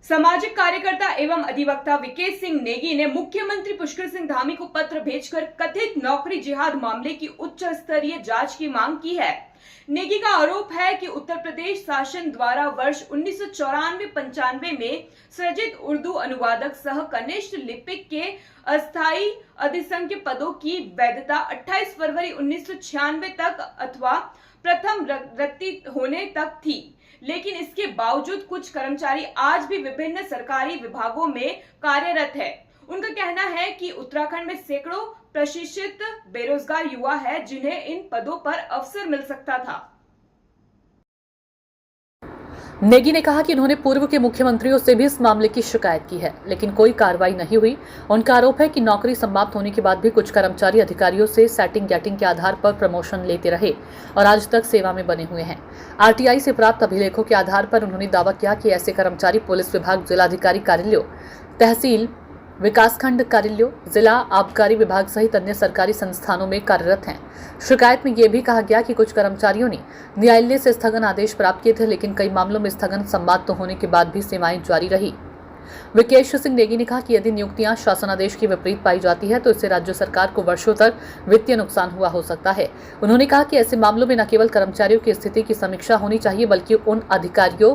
सामाजिक कार्यकर्ता एवं अधिवक्ता विकेश सिंह नेगी ने मुख्यमंत्री पुष्कर सिंह धामी को पत्र भेजकर कथित नौकरी जिहाद मामले की उच्च स्तरीय जांच की मांग की है। नेगी का आरोप है कि उत्तर प्रदेश शासन द्वारा वर्ष 1994-95 में सृजित उर्दू अनुवादक सह कनिष्ठ लिपिक के अस्थायी अधिसंख्य पदों की वैधता 28 फरवरी 1996 तक अथवा प्रथम रद्दी होने तक थी, लेकिन इसके बावजूद कुछ कर्मचारी आज भी विभिन्न सरकारी विभागों में कार्यरत है। उनका कहना है कि उत्तराखंड में सैकड़ों प्रशिक्षित बेरोजगार युवा है जिन्हें इन पदों पर अवसर मिल सकता था। नेगी ने कहा कि उन्होंने पूर्व के मुख्यमंत्रियों से भी इस मामले की शिकायत की है, लेकिन कोई कार्रवाई नहीं हुई। उनका आरोप है कि नौकरी समाप्त होने के बाद भी कुछ कर्मचारी अधिकारियों से सेटिंग गैटिंग के आधार पर प्रमोशन लेते रहे और आज तक सेवा में बने हुए हैं। आरटीआई से प्राप्त अभिलेखों के आधार पर उन्होंने दावा किया कि ऐसे कर्मचारी पुलिस विभाग, जिलाधिकारी कार्यालयों, तहसील, विकासखंड कार्यालयों, जिला आबकारी विभाग सहित अन्य सरकारी संस्थानों में कार्यरत हैं। शिकायत में यह भी कहा गया कि कुछ कर्मचारियों ने न्यायालय से स्थगन आदेश प्राप्त किए थे, लेकिन कई मामलों में स्थगन समाप्त होने के बाद भी सेवाएं जारी रही। विकेश सिंह नेगी ने कहा कि यदि नियुक्तियां शासनादेश के विपरीत पाई जाती है तो इससे राज्य सरकार को वर्षों तक वित्तीय नुकसान हुआ हो सकता है। उन्होंने कहा कि ऐसे मामलों में न केवल कर्मचारियों की स्थिति की समीक्षा होनी चाहिए, बल्कि उन अधिकारियों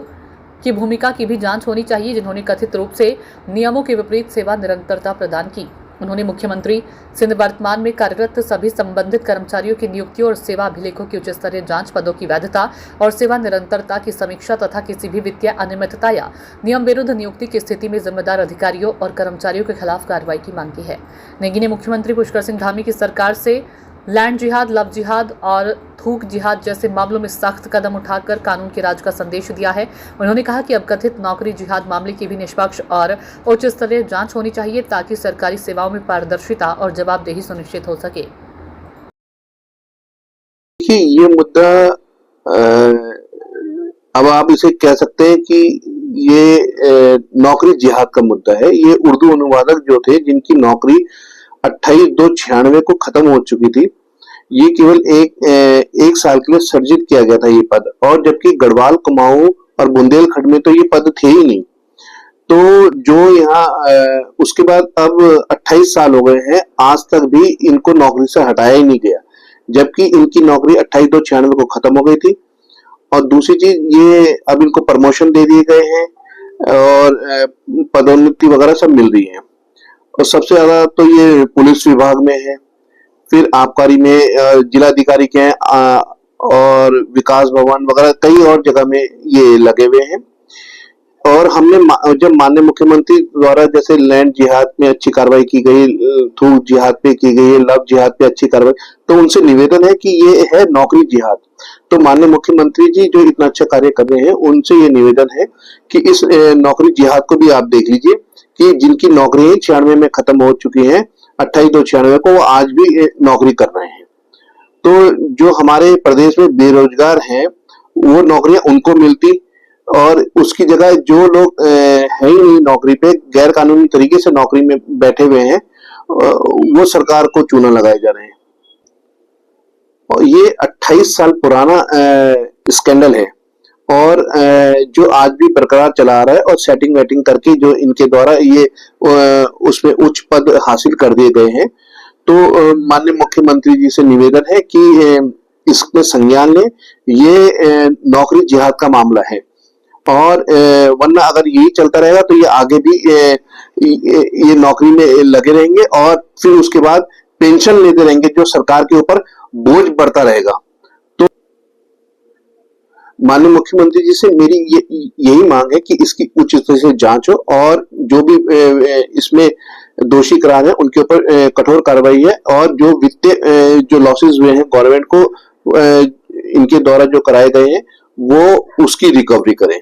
की भूमिका की भी जांच होनी चाहिए जिन्होंने कथित रूप से नियमों के विपरीत सेवा निरंतरता प्रदान की। उन्होंने मुख्यमंत्री से वर्तमान में कार्यरत सभी संबंधित कर्मचारियों की नियुक्तियों और सेवा अभिलेखों की उच्च स्तरीय जांच, पदों की वैधता और सेवा निरंतरता की समीक्षा तथा किसी भी वित्तीय अनियमितता या नियम विरुद्ध नियुक्ति की स्थिति में जिम्मेदार अधिकारियों और कर्मचारियों के खिलाफ कार्रवाई की मांग की है। नेगी ने मुख्यमंत्री पुष्कर सिंह धामी की सरकार से लैंड जिहाद, लव जिहाद और थूक जिहाद जैसे मामलों में सख्त कदम उठाकर कानून के राज का संदेश दिया है। उन्होंने कहा कि अब कथित नौकरी जिहाद मामले की भी निष्पक्ष और उच्च स्तरीय जांच होनी चाहिए ताकि सरकारी सेवाओं में पारदर्शिता और जवाबदेही सुनिश्चित हो सके। ये मुद्दा अब आप इसे कह सकते हैं कि ये नौकरी जिहाद का मुद्दा है। ये उर्दू अनुवादक जो थे जिनकी नौकरी 28/2/96 को खत्म हो चुकी थी, ये केवल एक साल के लिए सर्जित किया गया था ये पद, और जबकि गढ़वाल, कुमाऊं और बुंदेलखंड में तो ये पद थे ही नहीं। तो जो यहाँ उसके बाद अब 28 साल हो गए हैं, आज तक भी इनको नौकरी से हटाया ही नहीं गया, जबकि इनकी नौकरी 28/2/96 को खत्म हो गई थी। और दूसरी चीज, ये अब इनको प्रमोशन दे दिए गए हैं और पदोन्नति वगैरह सब मिल रही है। और सबसे ज्यादा तो ये पुलिस विभाग में है, फिर आबकारी में जिलाधिकारी के हैं और विकास भवन वगैरह कई और जगह में ये लगे हुए हैं। और हमने जब माननीय मुख्यमंत्री द्वारा जैसे लैंड जिहाद में अच्छी कार्रवाई की गई, थूक जिहाद पे की गई, लव जिहाद पे अच्छी कार्रवाई, तो उनसे निवेदन है कि ये है नौकरी जिहाद। तो माननीय मुख्यमंत्री जी जो इतना अच्छा कार्य कर रहे हैं, उनसे ये निवेदन है कि इस नौकरी जिहाद को भी आप देख लीजिए कि जिनकी नौकरी 96 में खत्म हो चुकी है, 28/2/96 को, वो आज भी नौकरी कर रहे हैं। तो जो हमारे प्रदेश में बेरोजगार हैं, वो नौकरियां उनको मिलती, और उसकी जगह जो लोग है ही नहीं नौकरी पे, गैर कानूनी तरीके से नौकरी में बैठे हुए हैं, वो सरकार को चूना लगाए जा रहे हैं। और ये 28 साल पुराना स्कैंडल है, और जो आज भी बरकरार चला आ रहा है, और सेटिंग वेटिंग करके जो इनके द्वारा ये उसमें उच्च पद हासिल कर दिए गए हैं। तो माननीय मुख्यमंत्री जी से निवेदन है कि इसमें संज्ञान लें, ये नौकरी जिहाद का मामला है, और वरना अगर यही चलता रहेगा तो ये आगे भी ये नौकरी में लगे रहेंगे, और फिर उसके बाद पेंशन लेते रहेंगे, जो सरकार के ऊपर बोझ बढ़ता रहेगा। तो माननीय मुख्यमंत्री जी से मेरी यही मांग है कि इसकी उचित तरह से जांच हो, और जो भी इसमें दोषी करार है उनके ऊपर कठोर कार्रवाई है, और जो वित्तीय जो लॉसेस हुए हैं गवर्नमेंट को इनके द्वारा जो कराए गए हैं, वो उसकी रिकवरी करें।